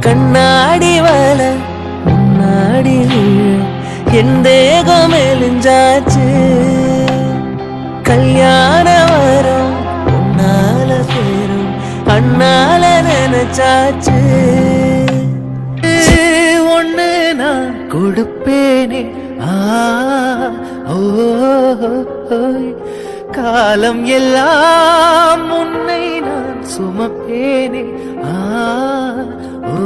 கண்ணாடி வல முன்னாடி என் தேகம் எலிஞ்சாச்சு. கல்யாண வரம் உன்னால பேரும் அண்ணால நினைச்சாச்சு. ஒண்ணு நான் கொடுப்பேனே ஓ காலம் எல்லாம் உன்னை நான் சுமப்பேனே ஓ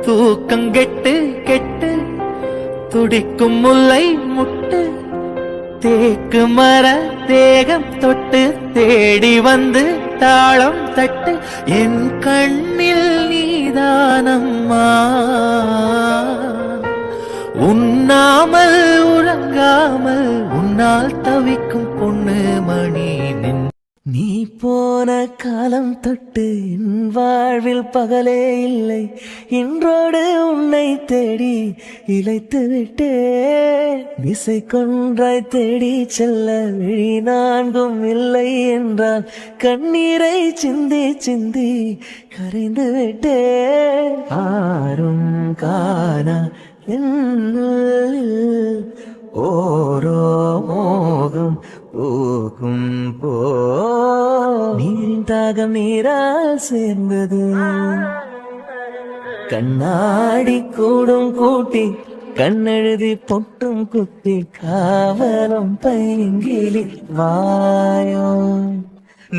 தூக்கங்கெட்டு கெட்டு துடிக்கும் முல்லை முட்டு தேக்கு மர தேகம் தொட்டு தேடி வந்து தாளம் தட்டு என் கண்ணில் நீதானம்மா. உண்ணாமல் உறங்காமல் உன்னால் தவிக்கும் பொண்ணு மணி நீ போன காலம் தொட்டு என் வாழ்வில் பகலே இல்லை. இன்றோடு உன்னை தேடி இழைத்து விட்டேன். விசை கொன்றாய் தேடி செல்ல விழி நான்கும் இல்லை என்றால் கண்ணீரை சிந்தி சிந்தி கரைந்து விட்டேன். ஆரும் காணா ஓரோ மோகம் போகும் போ நீரின் தாகம் நீரால் சேர்ந்தது. கண்ணாடி கூடும் கூட்டி கண்ணெழுதி பொட்டும் குத்தி காவலும் பைங்கிலி வாயோ.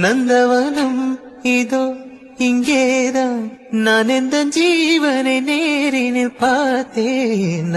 நந்தவனம் இதோ இங்கேதான் நான் எந்த ஜீவனை நேரினில் பார்த்தேன்.